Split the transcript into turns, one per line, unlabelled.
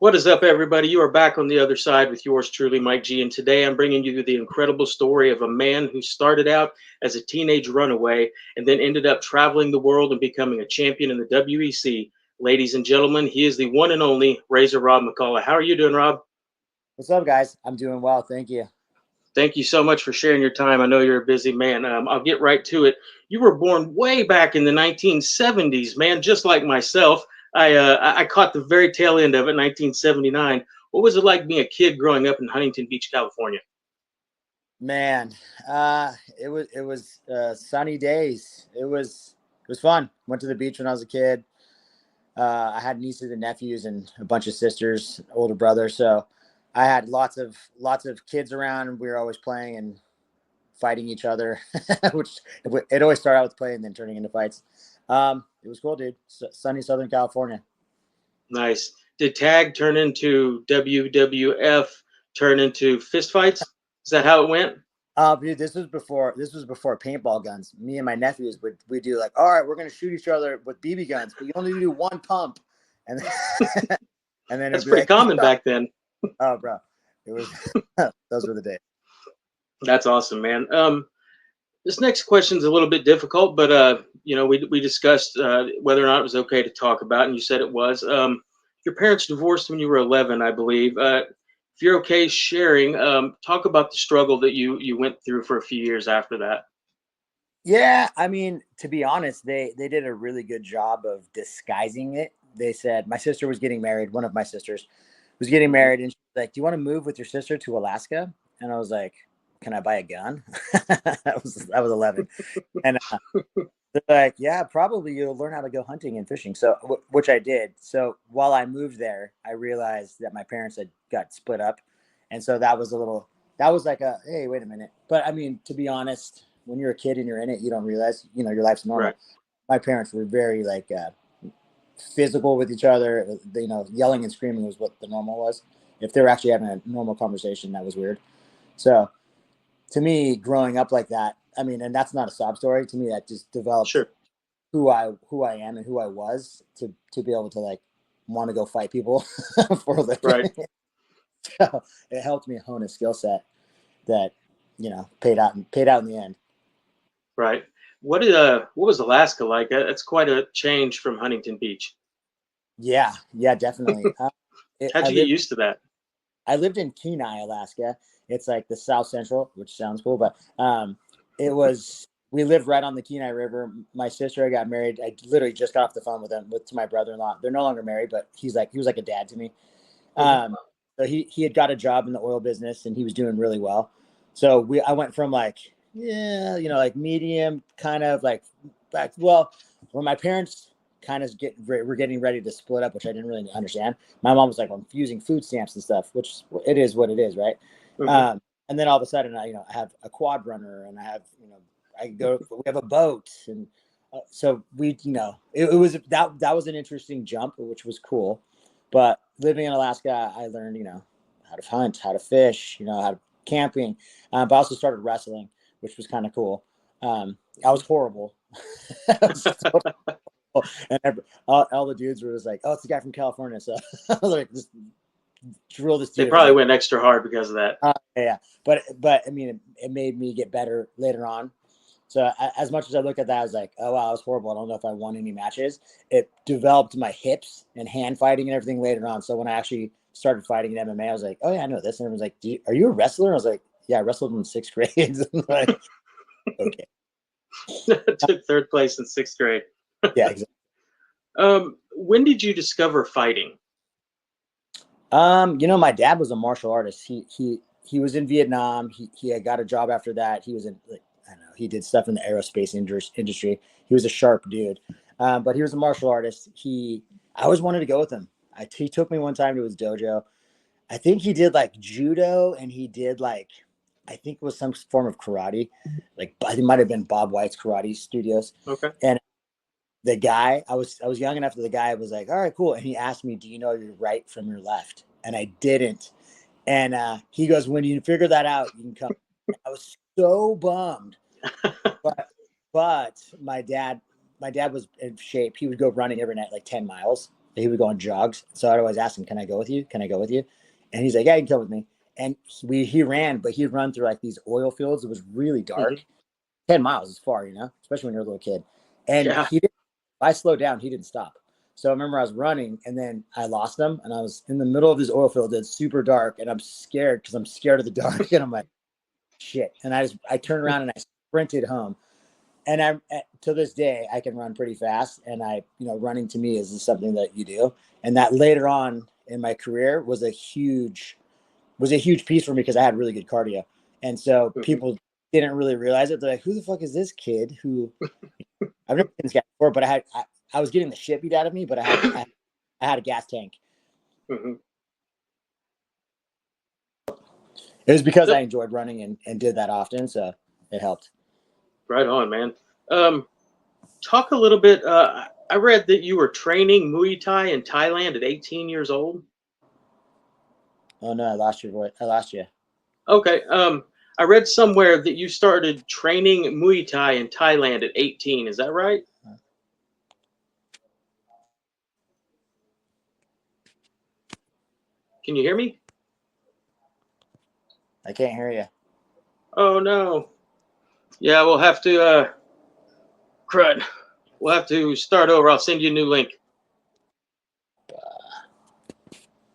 What is up, everybody? You are back on the other side with yours truly, Mike G. And today I'm bringing you the incredible story of a man who started out as a teenage runaway and then ended up traveling the world and becoming a champion in the WEC. Ladies and gentlemen, he is the one and only Razor Rob McCullough. How are you doing, Rob?
What's up, guys? I'm doing well. Thank you.
Thank you so much for sharing your time. I know you're a busy man. I'll get right to it. You were born way back in the 1970s, man, just like myself. I caught the very tail end of it, 1979. What was it like being a kid growing up in Huntington Beach, California?
Man, it was sunny days. It was fun. Went to the beach when I was a kid. I had nieces and nephews and a bunch of sisters, older brother. So I had lots of kids around, and we were always playing and fighting each other, which it always started out with play and then turning into fights. It was cool, dude. Sunny Southern California.
Nice. Did tag turn into WWF, turn into fistfights? Is that how it went?
Dude, this was before paintball guns. Me and my nephews we do like, all right, we're gonna shoot each other with BB guns, but you only do one pump, and then, and then
That's
it'd be
pretty
like,
common back then.
oh, bro, it was those were the days.
That's awesome, man. This next question is a little bit difficult, but we discussed whether or not it was okay to talk about, and you said it was. Your parents divorced when you were 11, I believe. If you're okay sharing, talk about the struggle that you went through for a few years after that.
Yeah, I mean, to be honest, they did a really good job of disguising it. They said my sister was getting married. One of my sisters was getting
Mhm.
married, and she's like, "Do you want to move with your sister to Alaska?" And I was like, "Can I buy a gun?" I was 11, and they're like, "Yeah, probably you'll learn how to go hunting and fishing." So, which I did. So while I moved there, I realized that my parents had got split up, and so that was a little. That was like a hey, wait a minute. But I mean, to be honest, when you're a kid and you're in it, you don't realize your life's
Right.
normal. My parents were very like physical with each other. Yelling and screaming was what the normal was. If they were actually having a normal conversation, that was weird. So to me, growing up like that, I mean, and that's not a sob story. To me, that just developed
Sure.
who I am and who I was to be able to like want to go fight people for a living.
Right.
So it helped me hone a skill set that paid out in the end.
Right. What was Alaska like? That's quite a change from Huntington Beach.
Yeah, definitely.
How'd you get used to that?
I lived in Kenai, Alaska. It's like the South Central, which sounds cool, but it was we lived right on the Kenai River. My sister, I got married. I literally just got off the phone to my brother-in-law. They're no longer married, but he was like a dad to me.
Hmm.
So he had got a job in the oil business and he was doing really well. So I went from like like medium kind of like back when my parents kind of were getting ready to split up, which I didn't really understand. My mom was like, I'm using food stamps and stuff, which it is what it is, right?
Hmm.
And then all of a sudden, I have a quad runner, and I have, I go. We have a boat, and so it was that was an interesting jump, which was cool. But living in Alaska, I learned, how to hunt, how to fish, how to camping. But I also started wrestling, which was kind of cool. I was horrible. I was and all the dudes were just like, "Oh, it's the guy from California." So I was like, "Just drill this
They
dude." I was
probably
like,
went extra hard because of that.
Yeah, but I mean, it made me get better later on. So as much as I look at that, I was like, "Oh wow, I was horrible. I don't know if I won any matches." It developed my hips and hand fighting and everything later on. So when I actually started fighting in MMA, I was like, "Oh yeah, I know this." And everyone's like, "Are you a wrestler?" I was like, "Yeah, I wrestled in sixth grade." Like, okay,
Took third place in sixth grade.
yeah, exactly.
When did you discover fighting?
My dad was a martial artist. He was in Vietnam. He had got a job after that. He was in like I don't know. He did stuff in the aerospace industry. He was a sharp dude, but he was a martial artist. I always wanted to go with him. He took me one time to his dojo. I think he did like judo, and he did like I think it was some form of karate. Like it might have been Bob White's karate studios.
Okay.
And the guy, I was young enough that the guy was like, "All right, cool," and he asked me, "Do you know your right from your left?" And I didn't. And he goes, "When you figure that out, you can come." I was so bummed, but my dad was in shape. He would go running every night, like 10 miles. He would go on jogs. So I'd always ask him, "Can I go with you? Can I go with you?" And he's like, "Yeah, you can come with me." And he ran, but he'd run through like these oil fields. It was really
Hmm.
dark. 10 miles is far, especially when you're a little kid. And
Yeah.
he didn't. If I slowed down, he didn't stop. So I remember I was running, and then I lost him, and I was in the middle of this oil field. It's super dark, and I'm scared because I'm scared of the dark, and I'm like, shit. And I turned around and I sprinted home. And to this day, I can run pretty fast. And running to me is something that you do. And that later on in my career was a huge piece for me because I had really good cardio. And so
Hmm.
people didn't really realize it. They're like, who the fuck is this kid who I've never seen this guy before, but I was getting the shit beat out of me, but I had a gas tank.
Hmm.
It was because
So,
I enjoyed running and did that often. So it helped.
right on, man. Um, Talk a little bit. I read that you were training Muay Thai in Thailand at 18 years old.
Oh no, I lost your voice. I lost you.
Okay. I read somewhere that you started training Muay Thai in Thailand at 18. Is that right? Can you hear me?
I can't hear you.
Oh no. Yeah, we'll have to crud. We'll have to start over. I'll send you a new link.